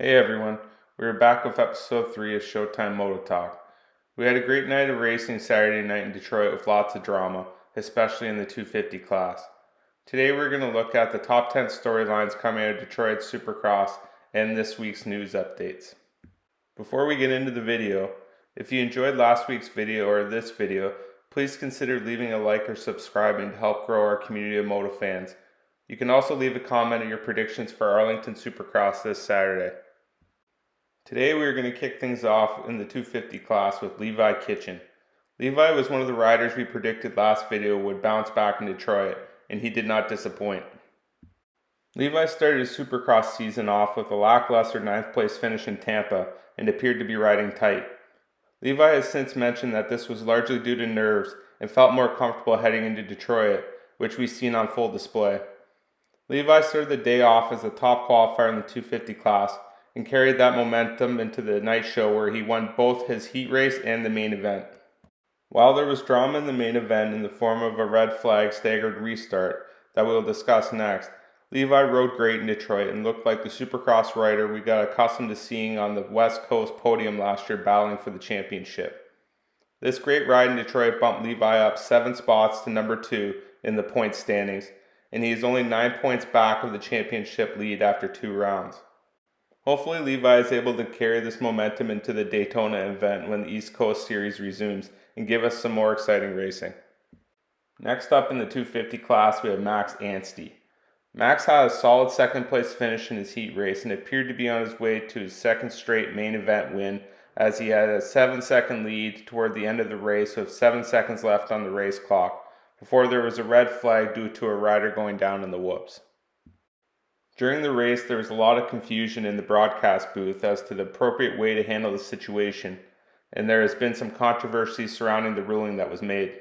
Hey everyone, we're back with episode 3 of Showtime Moto Talk. We had a great night of racing Saturday night in Detroit with lots of drama, especially in the 250 class. Today we're going to look at the top 10 storylines coming out of Detroit Supercross and this week's news updates. Before we get into the video, if you enjoyed last week's video or this video, please consider leaving a like or subscribing to help grow our community of moto fans. You can also leave a comment on your predictions for Arlington Supercross this Saturday. Today we are going to kick things off in the 250 class with Levi Kitchen. Levi was one of the riders we predicted last video would bounce back in Detroit, and he did not disappoint. Levi started his Supercross season off with a lackluster 9th place finish in Tampa and appeared to be riding tight. Levi has since mentioned that this was largely due to nerves and felt more comfortable heading into Detroit, which we've seen on full display. Levi started the day off as the top qualifier in the 250 class and carried that momentum into the night show where he won both his heat race and the main event. While there was drama in the main event in the form of a red flag staggered restart that we will discuss next, Levi rode great in Detroit and looked like the Supercross rider we got accustomed to seeing on the West Coast podium last year battling for the championship. This great ride in Detroit bumped Levi up 7 spots to number 2 in the point standings, and he is only 9 points back of the championship lead after 2 rounds. Hopefully Levi is able to carry this momentum into the Daytona event when the East Coast Series resumes and give us some more exciting racing. Next up in the 250 class we have Max Anstey. Max had a solid 2nd place finish in his heat race and appeared to be on his way to his 2nd straight main event win as he had a 7-second lead toward the end of the race with 7 seconds left on the race clock before there was a red flag due to a rider going down in the whoops. During the race, there was a lot of confusion in the broadcast booth as to the appropriate way to handle the situation, and there has been some controversy surrounding the ruling that was made.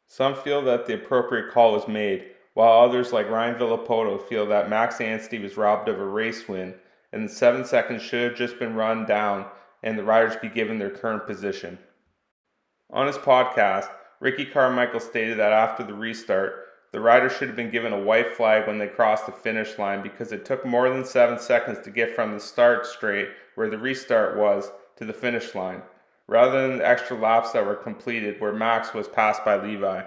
Some feel that the appropriate call was made, while others like Ryan Villapoto feel that Max Anstey was robbed of a race win, and the 7 seconds should have just been run down and the riders be given their current position. On his podcast, Ricky Carmichael stated that after the restart, the rider should have been given a white flag when they crossed the finish line because it took more than 7 seconds to get from the start straight where the restart was to the finish line, rather than the extra laps that were completed where Max was passed by Levi.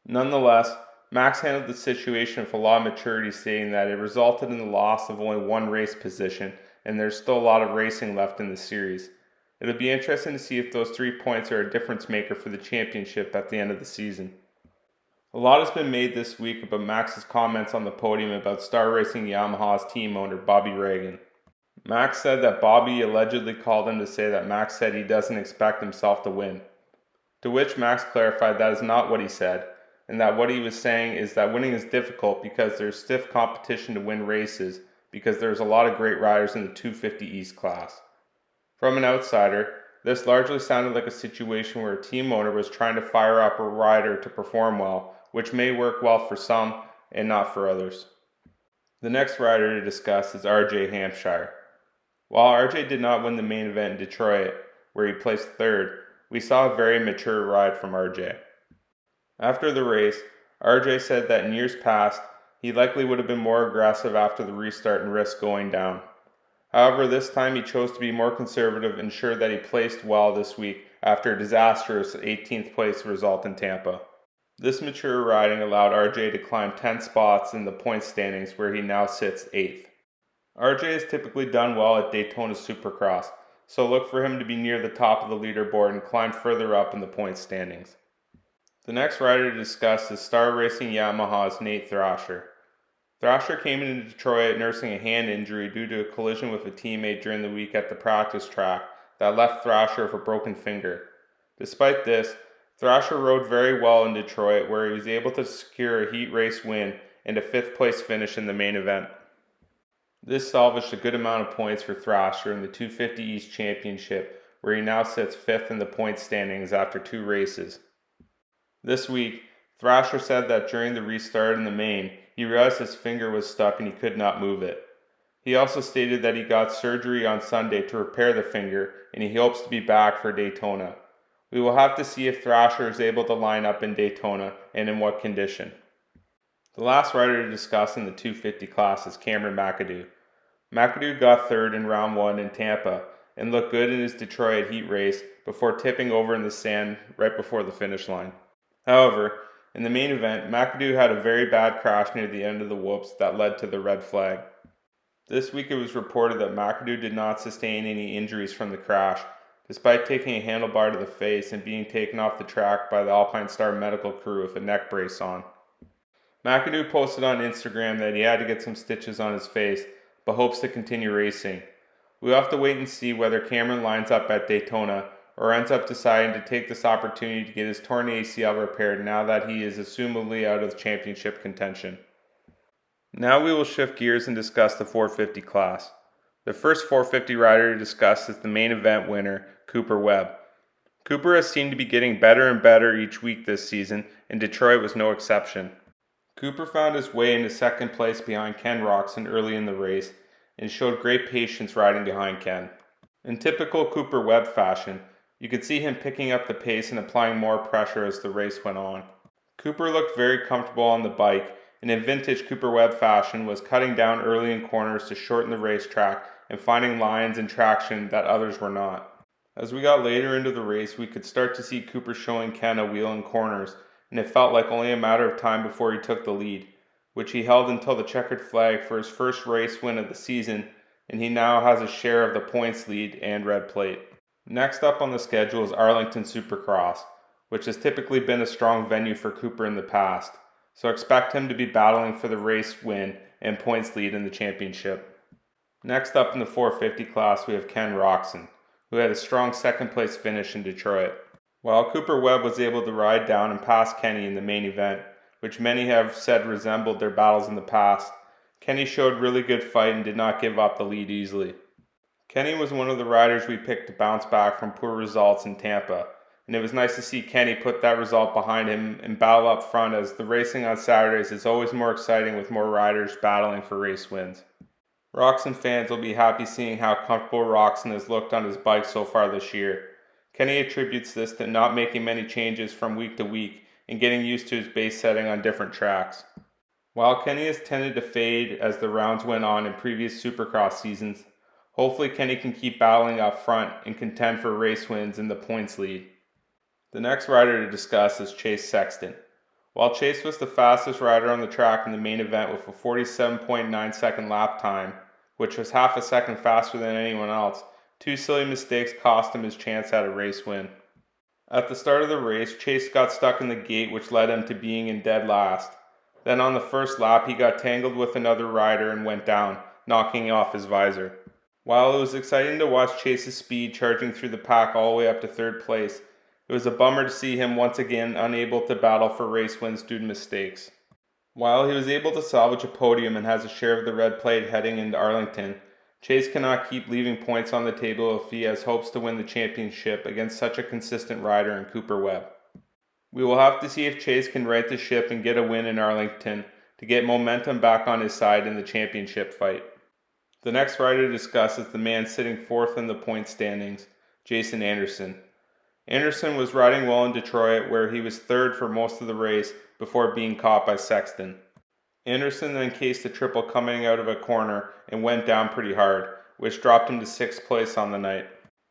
Nonetheless, Max handled the situation with a lot of maturity, stating that it resulted in the loss of only 1 race position and there's still a lot of racing left in the series. It'll be interesting to see if those 3 points are a difference maker for the championship at the end of the season. A lot has been made this week about Max's comments on the podium about Star Racing Yamaha's team owner Bobby Reagan. Max said that Bobby allegedly called him to say that Max said he doesn't expect himself to win. To which Max clarified that is not what he said, and that what he was saying is that winning is difficult because there's stiff competition to win races because there's a lot of great riders in the 250 East class. From an outsider, this largely sounded like a situation where a team owner was trying to fire up a rider to perform well, which may work well for some and not for others. The next rider to discuss is RJ Hampshire. While RJ did not win the main event in Detroit, where he placed 3rd, we saw a very mature ride from RJ. After the race, RJ said that in years past, he likely would have been more aggressive after the restart and risked going down. However, this time he chose to be more conservative and ensure that he placed well this week after a disastrous 18th place result in Tampa. This mature riding allowed RJ to climb 10 spots in the point standings where he now sits 8th. RJ has typically done well at Daytona Supercross, so look for him to be near the top of the leaderboard and climb further up in the point standings. The next rider to discuss is Star Racing Yamaha's Nate Thrasher. Thrasher came into Detroit nursing a hand injury due to a collision with a teammate during the week at the practice track that left Thrasher with a broken finger. Despite this, Thrasher rode very well in Detroit where he was able to secure a heat race win and a 5th place finish in the main event. This salvaged a good amount of points for Thrasher in the 250 East Championship where he now sits 5th in the point standings after 2 races. This week, Thrasher said that during the restart in the main, he realized his finger was stuck and he could not move it. He also stated that he got surgery on Sunday to repair the finger and he hopes to be back for Daytona. We will have to see if Thrasher is able to line up in Daytona and in what condition. The last rider to discuss in the 250 class is Cameron McAdoo. McAdoo got third in round 1 in Tampa and looked good in his Detroit heat race before tipping over in the sand right before the finish line. However, in the main event, McAdoo had a very bad crash near the end of the whoops that led to the red flag. This week it was reported that McAdoo did not sustain any injuries from the crash, despite taking a handlebar to the face and being taken off the track by the Alpine Star medical crew with a neck brace on. McAdoo posted on Instagram that he had to get some stitches on his face, but hopes to continue racing. We'll have to wait and see whether Cameron lines up at Daytona or ends up deciding to take this opportunity to get his torn ACL repaired now that he is assumably out of championship contention. Now we will shift gears and discuss the 450 class. The first 450 rider to discuss is the main event winner, Cooper Webb. Cooper has seemed to be getting better and better each week this season, and Detroit was no exception. Cooper found his way into second place behind Ken Roczen early in the race and showed great patience riding behind Ken. In typical Cooper Webb fashion, you could see him picking up the pace and applying more pressure as the race went on. Cooper looked very comfortable on the bike, and in vintage Cooper Webb fashion was cutting down early in corners to shorten the racetrack and finding lines and traction that others were not. As we got later into the race, we could start to see Cooper showing Ken a wheel in corners, and it felt like only a matter of time before he took the lead, which he held until the checkered flag for his first race win of the season, and he now has a share of the points lead and red plate. Next up on the schedule is Arlington Supercross, which has typically been a strong venue for Cooper in the past, so expect him to be battling for the race win and points lead in the championship. Next up in the 450 class we have Ken Roczen, who had a strong second place finish in Detroit. While Cooper Webb was able to ride down and pass Kenny in the main event, which many have said resembled their battles in the past, Kenny showed really good fight and did not give up the lead easily. Kenny was one of the riders we picked to bounce back from poor results in Tampa, and it was nice to see Kenny put that result behind him and battle up front, as the racing on Saturdays is always more exciting with more riders battling for race wins. Roczen fans will be happy seeing how comfortable Roczen has looked on his bike so far this year. Kenny attributes this to not making many changes from week to week and getting used to his base setting on different tracks. While Kenny has tended to fade as the rounds went on in previous Supercross seasons, hopefully Kenny can keep battling up front and contend for race wins in the points lead. The next rider to discuss is Chase Sexton. While Chase was the fastest rider on the track in the main event with a 47.9 second lap time, which was half a second faster than anyone else, two silly mistakes cost him his chance at a race win. At the start of the race, Chase got stuck in the gate, which led him to being in dead last. Then on the first lap, he got tangled with another rider and went down, knocking off his visor. While it was exciting to watch Chase's speed charging through the pack all the way up to third place, it was a bummer to see him once again unable to battle for race wins due to mistakes. While he was able to salvage a podium and has a share of the red plate heading into Arlington, Chase cannot keep leaving points on the table if he has hopes to win the championship against such a consistent rider in Cooper Webb. We will have to see if Chase can right the ship and get a win in Arlington to get momentum back on his side in the championship fight. The next rider to discuss is the man sitting fourth in the point standings, Jason Anderson. Anderson was riding well in Detroit, where he was third for most of the race before being caught by Sexton. Anderson then cased a triple coming out of a corner and went down pretty hard, which dropped him to sixth place on the night.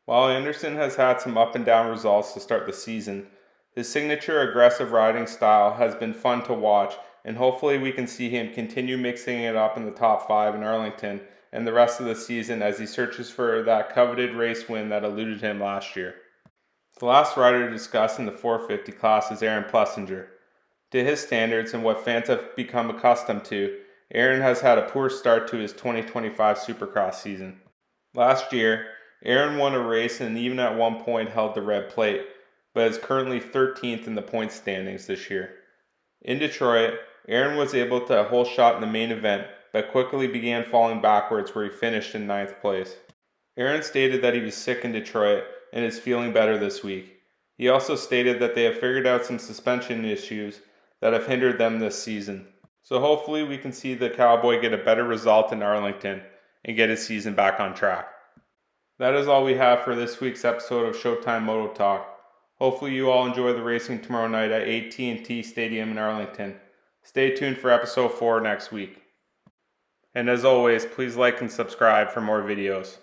While Anderson has had some up and down results to start the season, his signature aggressive riding style has been fun to watch, and hopefully we can see him continue mixing it up in the top 5 in Arlington and the rest of the season as he searches for that coveted race win that eluded him last year. The last rider to discuss in the 450 class is Aaron Plessinger. To his standards and what fans have become accustomed to, Aaron has had a poor start to his 2025 Supercross season. Last year, Aaron won a race and even at one point held the red plate, but is currently 13th in the point standings this year. In Detroit, Aaron was able to hole shot in the main event, but quickly began falling backwards where he finished in 9th place. Aaron stated that he was sick in Detroit and is feeling better this week. He also stated that they have figured out some suspension issues that have hindered them this season. So hopefully we can see the Cowboy get a better result in Arlington and get his season back on track. That is all we have for this week's episode of Showtime Moto Talk. Hopefully you all enjoy the racing tomorrow night at AT&T Stadium in Arlington. Stay tuned for episode 4 next week. And as always, please like and subscribe for more videos.